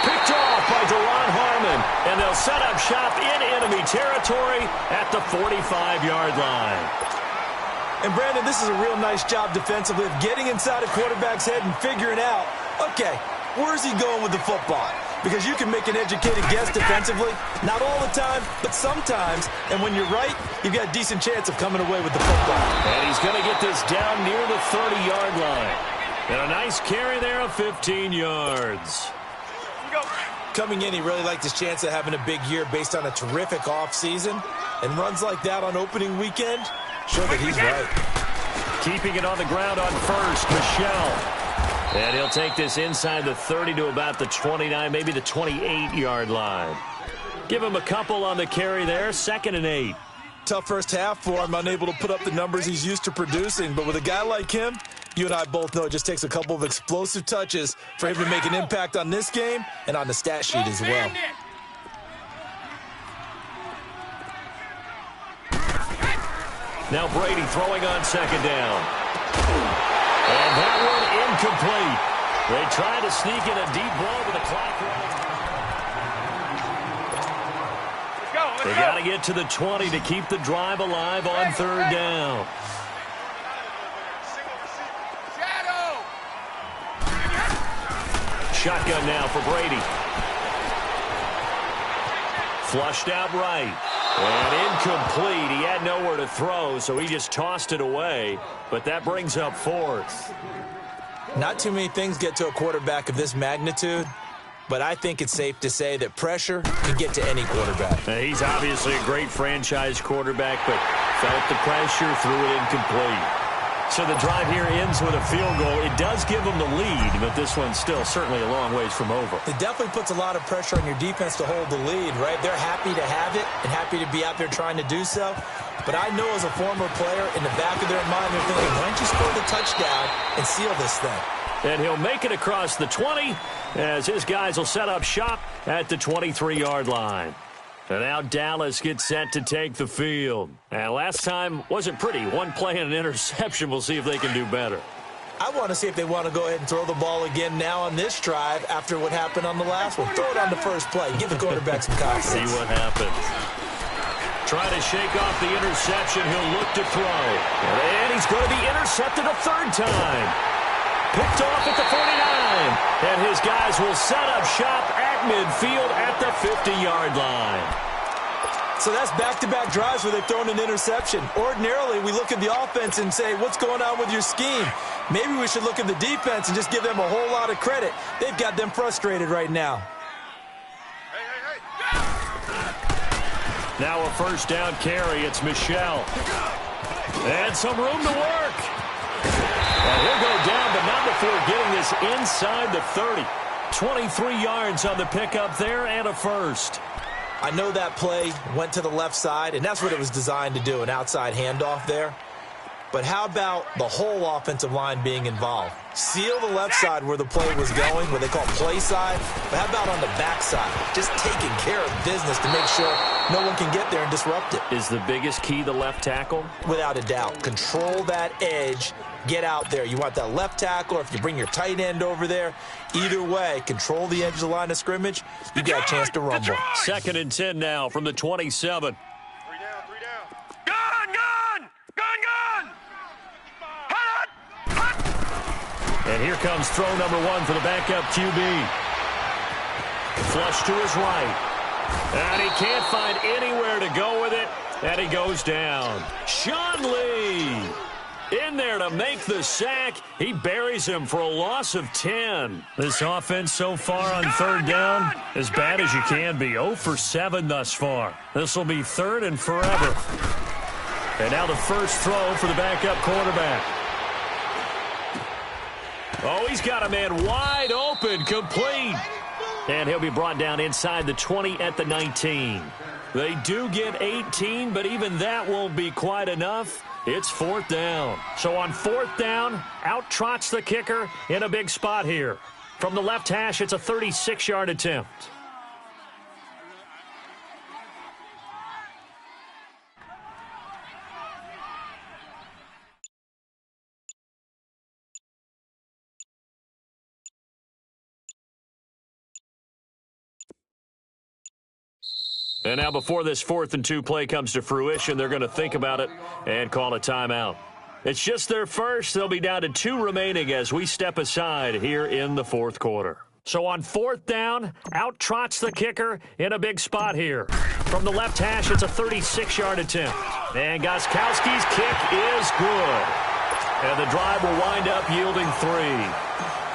Picked off by Deron Harmon, and they'll set up shop in enemy territory at the 45-yard line. And, Brandon, this is a real nice job defensively of getting inside a quarterback's head and figuring out, okay, where's he going with the football? Because you can make an educated guess defensively, not all the time, but sometimes. And when you're right, you've got a decent chance of coming away with the football. And he's going to get this down near the 30-yard line. And a nice carry there of 15 yards. Coming in, he really liked his chance of having a big year based on a terrific offseason. And runs like that on opening weekend, show that he's right. Keeping it on the ground on first, Michel. And he'll take this inside the 30 to about the 29, maybe the 28-yard line. Give him a couple on the carry there, 2nd and 8. Tough first half for him, unable to put up the numbers he's used to producing. But with a guy like him, you and I both know it just takes a couple of explosive touches for him to make an impact on this game and on the stat sheet as well. Now Brady throwing on 2nd down. And that one incomplete. They try to sneak in a deep ball with the clock running. They got to get to the 20 to keep the drive alive on 3rd down. shotgun now for Brady. Flushed out right. And incomplete. He had nowhere to throw, so he just tossed it away. But that brings up fourth. Not too many things get to a quarterback of this magnitude, but I think it's safe to say that pressure can get to any quarterback. He's obviously a great franchise quarterback, but felt the pressure, threw it incomplete. So the drive here ends with a field goal. It does give them the lead, but this one's still certainly a long ways from over. It definitely puts a lot of pressure on your defense to hold the lead, right? They're happy to have it and happy to be out there trying to do so. But I know as a former player, in the back of their mind, they're thinking, why don't you score the touchdown and seal this thing? And he'll make it across the 20 as his guys will set up shop at the 23-yard line. And now Dallas gets set to take the field. And last time wasn't pretty. One play and an interception. We'll see if they can do better. I want to see if they want to go ahead and throw the ball again now on this drive after what happened on the last one. Throw it on the first play. Give the quarterback some confidence. See what happens. Try to shake off the interception. He'll look to throw. And he's going to be intercepted a third time. Picked off at the 49. And his guys will set up shop at midfield at the 50-yard line. So that's back-to-back drives where they've thrown an interception. Ordinarily, we look at the offense and say, what's going on with your scheme? Maybe we should look at the defense and just give them a whole lot of credit. They've got them frustrated right now. Now a first down carry. It's Michel. And some room to work. And he'll go down, but not before getting this inside the 30. 23 yards on the pickup there and a first. I know that play went to the left side, and that's what it was designed to do, an outside handoff there. But how about the whole offensive line being involved? Seal the left side where the play was going, what they call play side. But how about on the back side? Just taking care of business to make sure no one can get there and disrupt it. Is the biggest key the left tackle? Without a doubt. Control that edge. Get out there. You want that left tackle, or if you bring your tight end over there, either way, control the edge of the line of scrimmage, you got a chance to rumble. 2nd and 10 now from the 27. 3 down. Gun! Hut! And here comes throw number 1 for the backup QB. Flush to his right. And he can't find anywhere to go with it, and he goes down. Sean Lee in there to make the sack. He buries him for a loss of 10. This offense so far on third down, as bad as you can be. 0 for 7 thus far. This will be 3rd and forever. And now the first throw for the backup quarterback. Oh, he's got a man wide open, complete. And he'll be brought down inside the 20 at the 19. They do get 18, but even that won't be quite enough. It's 4th down. So on 4th down, out trots the kicker in a big spot here. From the left hash, it's a 36-yard attempt. And now before this 4th and 2 play comes to fruition, they're going to think about it and call a timeout. It's just their first. They'll be down to 2 remaining as we step aside here in the 4th quarter. So on 4th down, out trots the kicker in a big spot here. From the left hash, it's a 36-yard attempt. And Gostkowski's kick is good. And the drive will wind up yielding 3.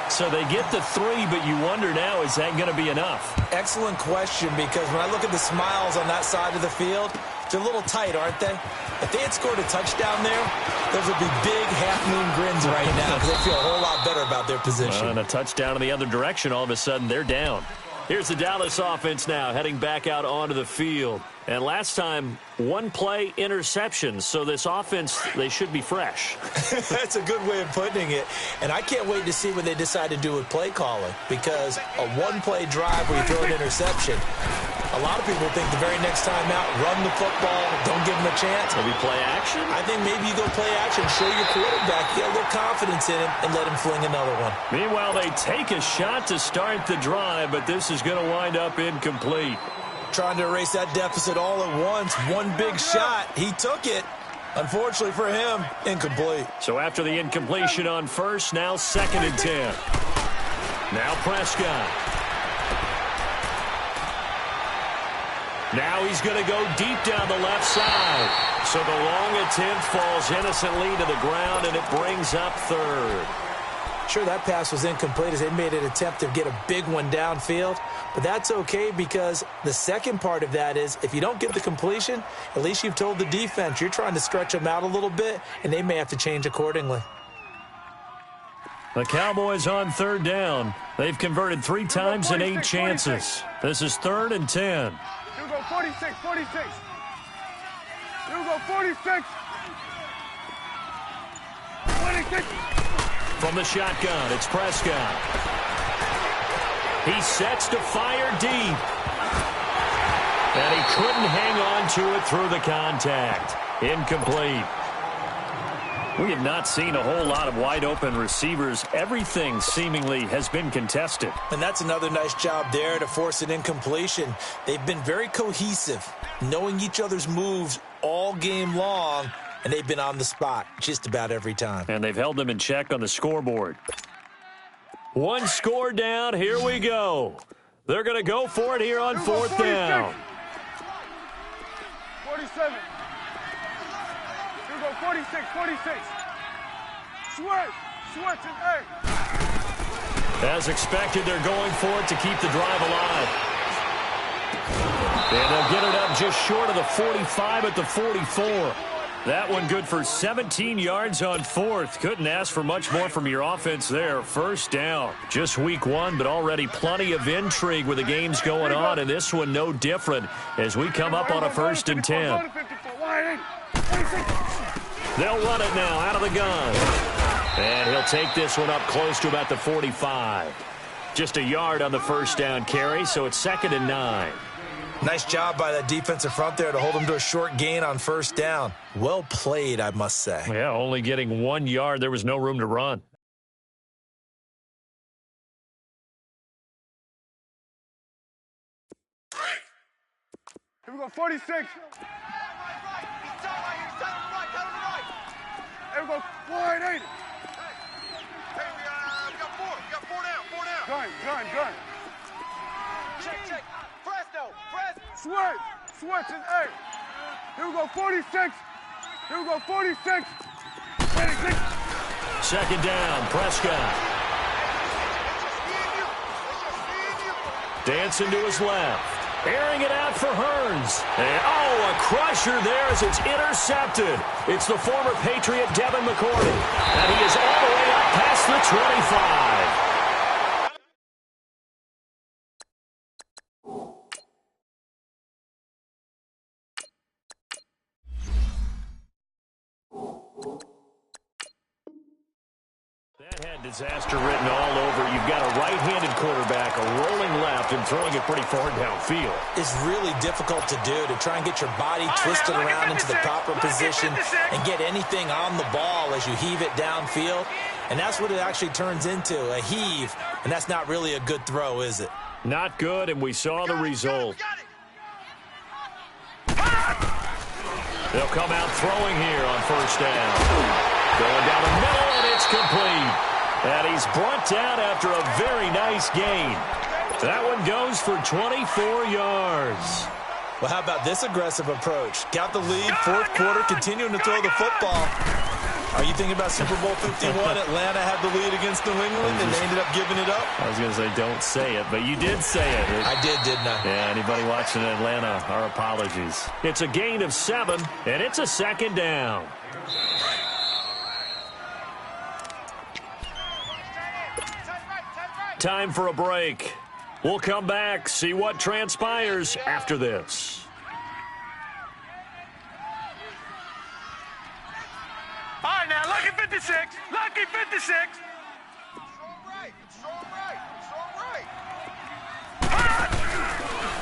So they get the 3, but you wonder now, is that going to be enough? Excellent question, because when I look at the smiles on that side of the field, they're a little tight, aren't they? If they had scored a touchdown there, those would be big half-moon grins right now because they feel a whole lot better about their position. And a touchdown in the other direction, all of a sudden they're down. Here's the Dallas offense now heading back out onto the field. And last time, 1 play interception. So this offense, they should be fresh. That's a good way of putting it. And I can't wait to see what they decide to do with play calling, because a 1-play drive where you throw an interception, a lot of people think the very next time out, run the football, don't give them a chance. Maybe play action? I think maybe you go play action, show your quarterback, get a little confidence in him, and let him fling another one. Meanwhile, they take a shot to start the drive, but this is going to wind up incomplete. Trying to erase that deficit all at once. One big shot. He took it. Unfortunately for him, incomplete. So after the incompletion on first, now 2nd and 10. Now Prescott. Now he's going to go deep down the left side. So the long attempt falls innocently to the ground, and it brings up third. Sure, that pass was incomplete as they made an attempt to get a big one downfield. But that's okay because the second part of that is if you don't get the completion, at least you've told the defense you're trying to stretch them out a little bit, and they may have to change accordingly. The Cowboys on third down. They've converted 3 times in 8 chances. This is 3rd and 10. You go 46, 46. You go 46. 26. From the shotgun, it's Prescott. He sets to fire deep. And he couldn't hang on to it through the contact. Incomplete. We have not seen a whole lot of wide-open receivers. Everything seemingly has been contested. And that's another nice job there to force an incompletion. They've been very cohesive, knowing each other's moves all game long, and they've been on the spot just about every time. And they've held them in check on the scoreboard. 1 score down. Here we go. They're going to go for it here on 4th down. 47. You go 46, 46. Switch, and 8. As expected, they're going for it to keep the drive alive. And they'll get it up just short of the 45 at the 44. That one good for 17 yards on 4th. Couldn't ask for much more from your offense there. 1st down. Just week 1, but already plenty of intrigue with the games going on, and this one no different as we come up on a 1st and 10. They'll run it now out of the gun. And he'll take this one up close to about the 45. Just a yard on the 1st down carry, so it's 2nd and 9. Nice job by that defensive front there to hold him to a short gain on 1st down. Well played, I must say. Yeah, only getting 1 yard. There was no room to run. Here we go, 46. Here we go, 480. Hey, we got 4. We got 4 down. Gun. Check. Fresno. Switch, and 8. Here we go, 46. Here we go, 46. 26. 2nd down, Prescott. Dancing to his left. Airing it out for Hearns. And, a crusher there as it's intercepted. It's the former Patriot Devin McCourty. And he is all the way up past the 25. That had disaster written all over. You've got a right-handed quarterback, a rolling left, and throwing it pretty far downfield. It's really difficult to do, to try and get your body twisted around into the proper position and get anything on the ball as you heave it downfield. And that's what it actually turns into, a heave. And that's not really a good throw, is it? Not good, and we saw the result. They'll come out throwing here on 1st down. Going down the middle, and it's complete. And he's brought down after a very nice gain. That one goes for 24 yards. Well, how about this aggressive approach? Got the lead, 4th quarter, continuing to throw the football. Are you thinking about Super Bowl 51? Atlanta had the lead against New England, and they ended up giving it up? I was going to say don't say it, but you did say it. I did, didn't I? Yeah, anybody watching Atlanta, our apologies. It's a gain of 7, and it's a 2nd down. Time for a break. We'll come back, see what transpires after this. All right, now, lucky 56. Lucky 56. Strong right.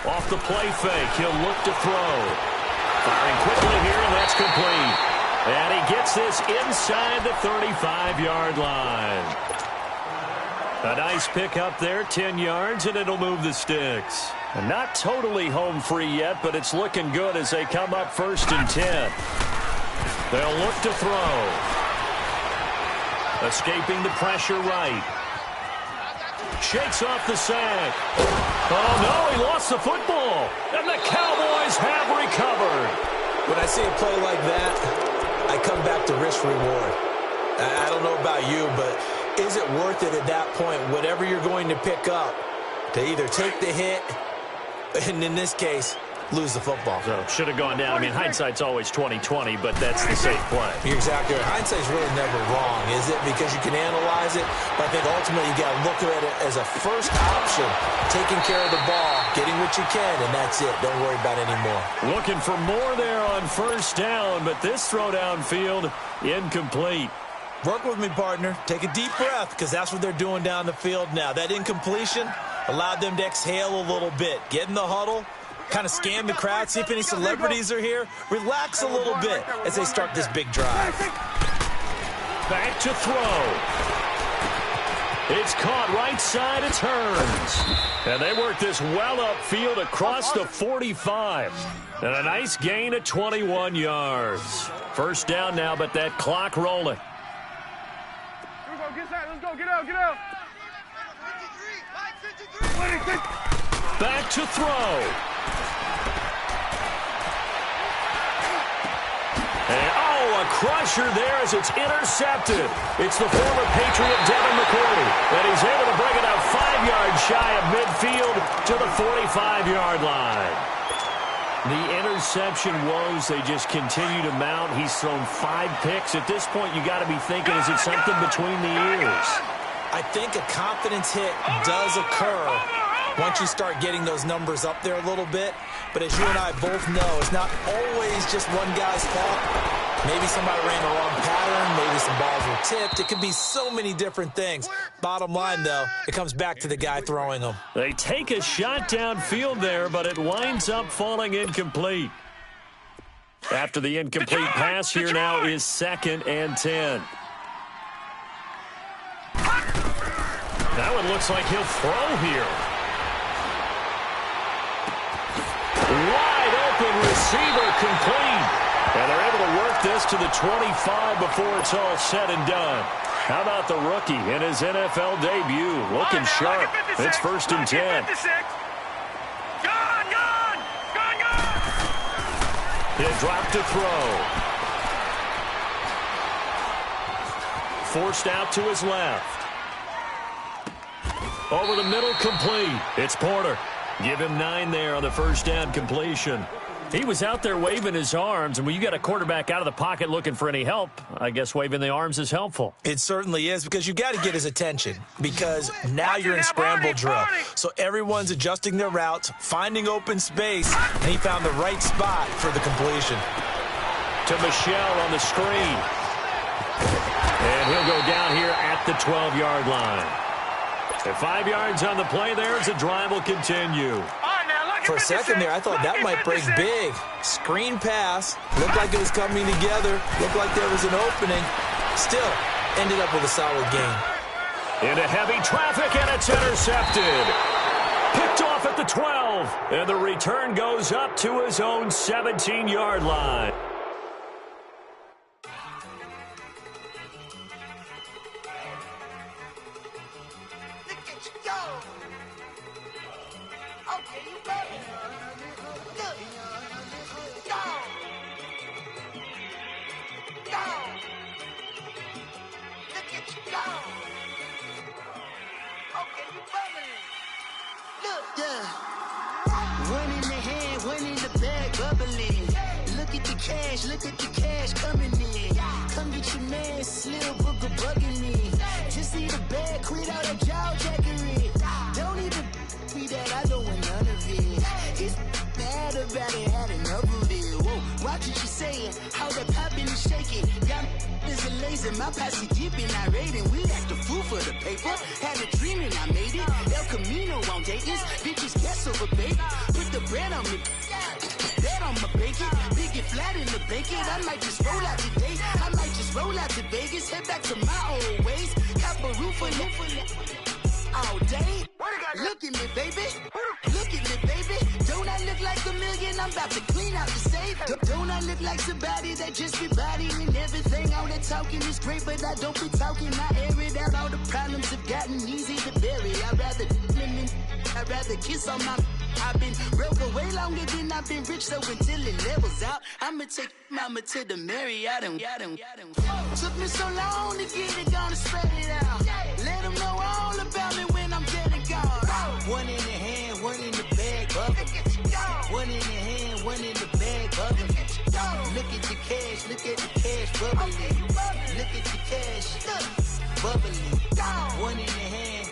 Off the play fake, he'll look to throw. Firing quickly here, and that's complete. And he gets this inside the 35-yard line. A nice pick up there, 10 yards, and it'll move the sticks. And not totally home free yet, but it's looking good as they come up 1st and 10. They'll look to throw. Escaping the pressure right. Shakes off the sack. Oh, no, he lost the football. And the Cowboys have recovered. When I see a play like that, I come back to risk-reward. I don't know about you, but is it worth it at that point, whatever you're going to pick up, to either take the hit, and in this case, lose the football? So should have gone down. I mean, hindsight's always 20/20, but that's the safe play. You're exactly right. Hindsight's really never wrong, is it? Because you can analyze it, but I think ultimately you got to look at it as a first option, taking care of the ball, getting what you can, and that's it. Don't worry about it anymore. Looking for more there on first down, but this throw downfield, incomplete. Work with me, partner. Take a deep breath, because that's what they're doing down the field now. That incompletion allowed them to exhale a little bit. Get in the huddle, kind of scan the crowd, see if any celebrities are here. Relax a little bit as they start this big drive. Back to throw. It's caught right side, it turns. And they work this well upfield across the 45. And a nice gain of 21 yards. First down now, but that clock rolling. Let's go, get out. Back to throw. And, a crusher there as it's intercepted. It's the former Patriot Devin McCourty, and he's able to bring it out 5 yards shy of midfield to the 45-yard line. The interception woes, they just continue to mount. He's thrown 5 picks. At this point, you got to be thinking, is it something between the ears? I think a confidence hit does occur once you start getting those numbers up there a little bit. But as you and I both know, it's not always just one guy's fault. Maybe somebody ran the wrong pattern. Maybe some balls were tipped. It could be so many different things. Bottom line, though, it comes back to the guy throwing them. They take a shot downfield there, but it winds up falling incomplete. After the incomplete pass, here now is 2nd and 10. That one looks like he'll throw here. Wide open receiver complete. And they're able to work this to the 25 before it's all said and done. How about the rookie in his NFL debut? Looking sharp. It's 1st and 10. He'll drop to throw. Forced out to his left. Over the middle, complete. It's Porter. Give him 9 there on the first down completion. He was out there waving his arms, and when you got a quarterback out of the pocket looking for any help, I guess waving the arms is helpful. It certainly is, because you got to get his attention, because now you're in scramble drill. So everyone's adjusting their routes, finding open space, and he found the right spot for the completion. To Michelle on the screen. And he'll go down here at the 12-yard line. And 5 yards on the play there as the drive will continue. For a second there, I thought that might break big. Screen pass. Looked like it was coming together. Looked like there was an opening. Still, ended up with a solid gain. Into heavy traffic, and it's intercepted. Picked off at the 12. And the return goes up to his own 17-yard line. One in the hand, one in the bag, bubbling. Look at the cash coming in. Come get your man, Slim Booker bugging me. Just see the bag, quit all that jaw jackery. Don't even me that, I don't want none of it. It's bad about it, had enough of it. Whoa, watch what you saying, how that poppin' and shaking. Got is a laser, my posse deep and I raiding. We act the fool for the paper. Had a dream and I made it. El Camino on Dayton's, bitches guess over bait. Put the bread on me, that on my bacon. Big it flat in the bacon. I might just roll out today. I might just roll out to Vegas. Head back to my old ways. Cop a roof for all day. Look at me, baby. Look at me, baby. Don't I look like a million? I'm about to clean out the safe. Don't I look like somebody that just be bodying everything on the talking is great, but I don't be talking. I air it out. All the problems have gotten easy to bury. I'd rather kiss on my. I've been broke way longer than I've been rich, so until it levels out, I'ma take mama to the Marriott and took me so long to get it, gonna spread it out. Let them know all about me when I'm dead and gone. One in the hand, one in the bag, bubble. One in the hand, one in the bag, bubble. Look at the cash, look at the cash, bubbling. Look at the cash, bubbling. One in the hand,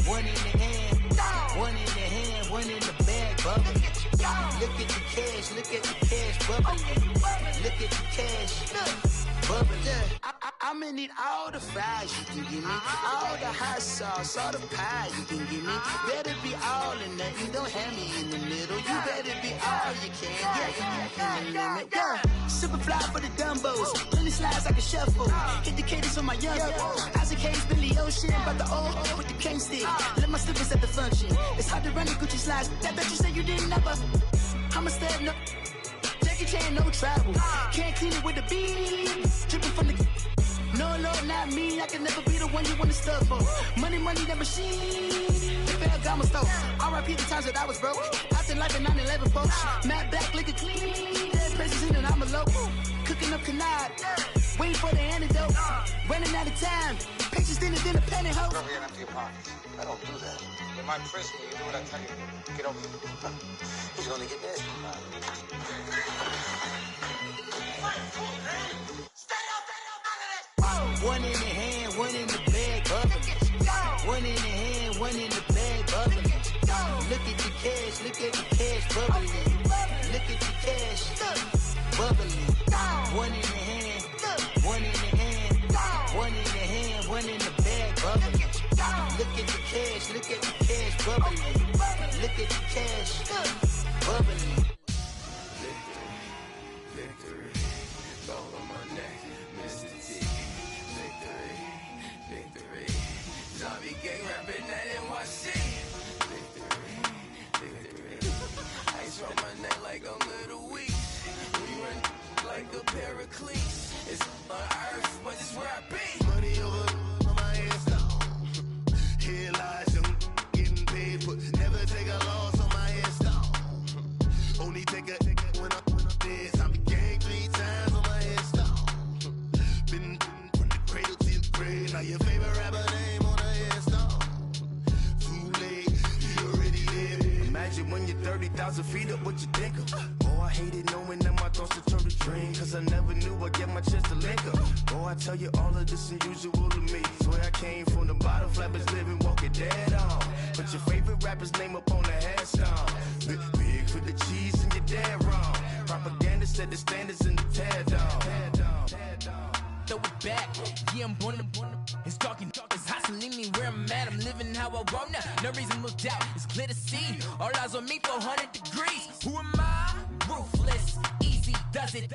one in the hand, one in the hand, one in the bag, bubbling. Look at the cash, look at the cash, bubbling. Look at the cash, bubbling. I'ma need all the fries you can give me, all the hot sauce, all the pie you can give me. Better be all or nothing, don't have me in the middle. You better be all you can, yeah. Super fly for the dumbos, plenty slides like a shuffle. Hit the cadence on my young Isaac Hayes, Billy Ocean, but the old with the cane stick. Let my slippers at the function. It's hard to run the Gucci slides. That bet you say you didn't never. I'm a stab, no. Jackie Chan, no travel. Can't clean it with the beat. Dripping from the. No, not me. I can never be the one you want to stuff for. Money, that machine. The Ferragamo stove. R.I.P. the times that I was broke. Out in life in 9/11, folks. Matte back, liquor clean. Dead presents in and I'm a local. Cooking up canard. Waiting for the antidote. Running out of time. Pictures thinner than a penny hoe. Never get empty your pockets. I don't do that. You might press me. You do what I tell you. Get over here. He's gonna get this. One in the hand, one in the bag, bubbling. One in the hand, one in the bag, bubbling. Look at the cash, look at the cash, bubbling. Look at the cash, bubbling. One in the hand, one in the hand, one in the hand, one in the bag, bubbling. Look at the cash, look at the cash, bubbling. Look at the cash, bubbling. Victory, gold on my neck, Mr. T. Victory, zombie gang rapping that NYC. Victory, ice on my neck like a little weak. We run like a pair of cleats. It's on earth, but it's where I be. Money over on my hands down. Here lies them getting paid, but never take a loss on my hands down. Only take a when I'm dead. I be gang 3 times on my hands down. Been from the cradle to the grave. Now your favorite rapper name on the headstone. Too late, you already live. Imagine when you're 30,000 feet up, what you think of? Oh, I hated knowing that my thoughts would turn to dream. Cause I never knew I'd get my chance to link up. Oh, I tell you all of this unusual to me. Swear I came from the bottom, flappers living, walking dead on. Put your favorite rapper's name up on the headstone. Big for the cheese and you're dead wrong. Propaganda set the standards in the tear down. Throw it back, yeah, I'm born to. It's talking, it's hustling me where I'm at. I'm living how I want now. No reason to doubt, it's clear to see. All eyes on me, 400 degrees. Who am I? Ruthless, easy, does it.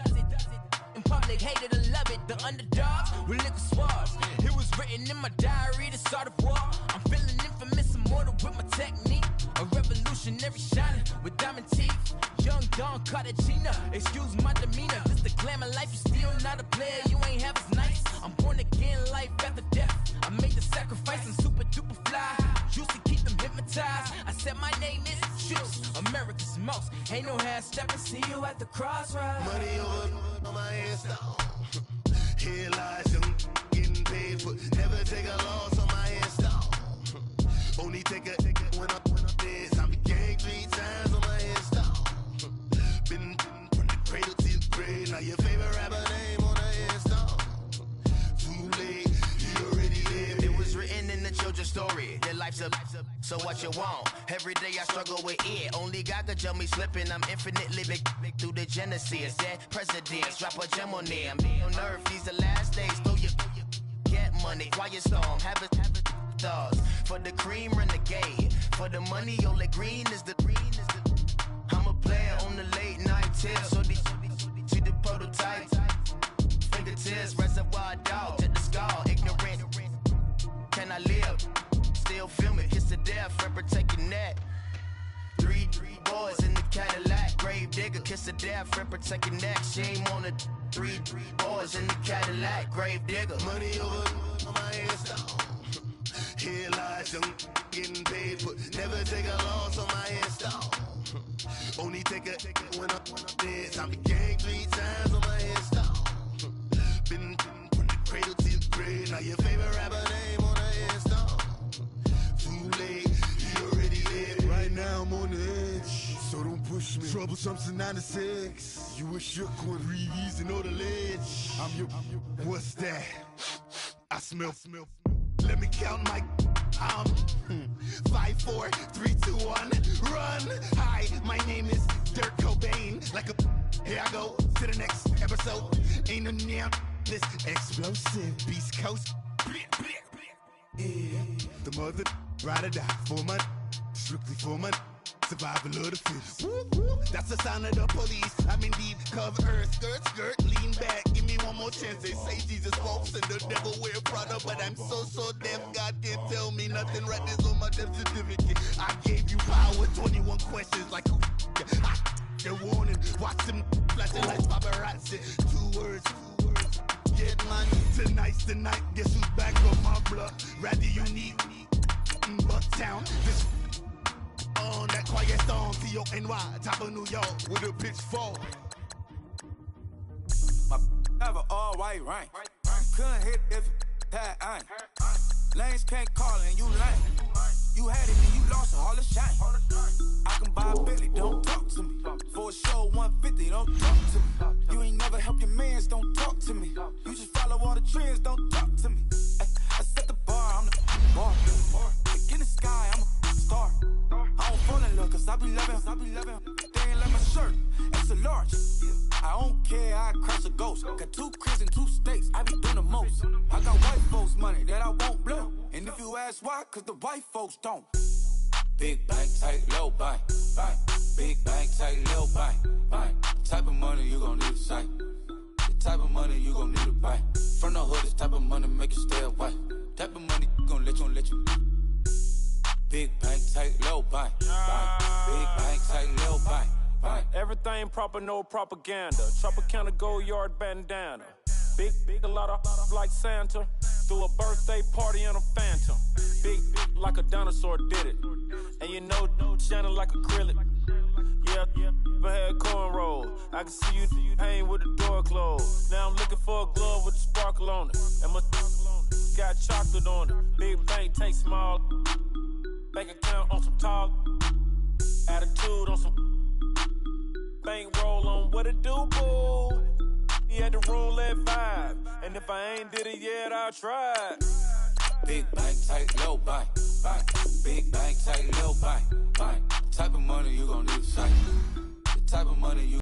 In public, hated or love it. The underdogs with liquor swabs. It was written in my diary, the start of war. I'm feeling infamous, immortal with my technique. A revolutionary shining with diamond teeth. Young Don Cartagena, excuse my demeanor. This the glamour life, you still not a player, you ain't half as nice. I'm born again, life after death. I made the sacrifice, I'm super duper fly. Used to keep them hypnotized. I said my name is Juice, America's most. Ain't no half stepping, see you at the crossroads. Money over on my hands down. Here lies them getting paid, but never take a loss on my hands down. Only take a when I'm dead. I be gang 3 times on my hands down. Been from the cradle to the grave. Now your favorite rapper name on the headstone. Too late, you already live. It was written in the children's story. Their life's up, so what you want? Every day I struggle with it. Only God could jump me slipping. I'm infinitely big through the genesis. Dead presidents, drop a gem on them. On earth, these the last days. Throw your get money, quiet storm, have it stars. For the cream, renegade. For the money, only green is the. I'm a player on the late night tips. So these see the prototype. Fingertips, reservoir dog, to the skull, ignorant. Can I live? Still film it, kiss to death, friend protecting that. 3 boys in the Cadillac, grave digger, kiss to death, friend protecting that. Shame on the Three boys in the Cadillac, grave digger. Money over on my headstone. Here lies young, getting paid, but never take a loss on my headstone. Only take a when I'm dead. Time to gang 3 times on my headstone. Been from the cradle to the grave. Now your favorite rapper name on the headstone. Too late, you already dead. Right now I'm on the edge, so don't push me. Troublesome to 9 to 6. You a shook one, breathe easy, know the ledge. I'm your, what's that? I smell. Let me count my 5, 4, 3, 2, 1, run. Hi, my name is Dirk Cobain. Like a, here I go to the next episode. Ain't no damn this explosive Beast Coast. Yeah, the mother ride or die for my, strictly for my survival of the fittest. That's the sign of the police. I'm indeed cover skirt, lean back. Give me one more chance. They say Jesus walks and the devil wear Prada, but I'm so deaf. God can't tell me nothing. Right this on my death certificate. I gave you power. 21 questions like who? They're warning. Watch them flashing like paparazzi. 2 words. Get money. Tonight's the night. Guess who's back on my block? Rather you need Bucktown. This on that quiet storm, T-O-N-Y, top of New York, with a pitchfork. My have an all-white rank. Couldn't hit if it had ain't. Lanes can't call and you lame. You had it and you lost all the shine. I can buy a Billy, don't talk to me. For a show 150, don't talk to me. You ain't never help your mans, don't talk to me. You just follow all the trends, don't talk to me. I set the bar, I'm the bar. Look in the sky, I'm a star. I don't fall in love cause I be loving. They ain't like my shirt, it's a large. I don't care, I crush a ghost. Got 2 cribs and 2 states, I be doing the most. I got white folks money that I won't blow. And if you ask why, cause the white folks don't. Big bank, tight, low bank. Big bank, tight, low bank. The type of money you gon' need a sight. The type of money you gon' need a buy. From the hood, this type of money make you stay away. Type of money gon' let you. Big bank, tight, low bank. Big bank, tight, low bank. Everything proper, no propaganda. Tropicana gold yard bandana. Big, a lot of like Santa. Threw a birthday party in a phantom. Big like a dinosaur did it. And you know, shining like acrylic. Yeah, I had cornrows. I can see you hang with the door closed. Now I'm looking for a glove with a sparkle on it. And my got chocolate on it. Big bank, take small. Bank account on some talk. Attitude on some. Bank roll on what it do, boo. He had the roulette vibe. And if I ain't did it yet, I'll try. Big bank, tight, low bank. Big bank, tight, low bank. The type of money you gon' need a sight. The type of money you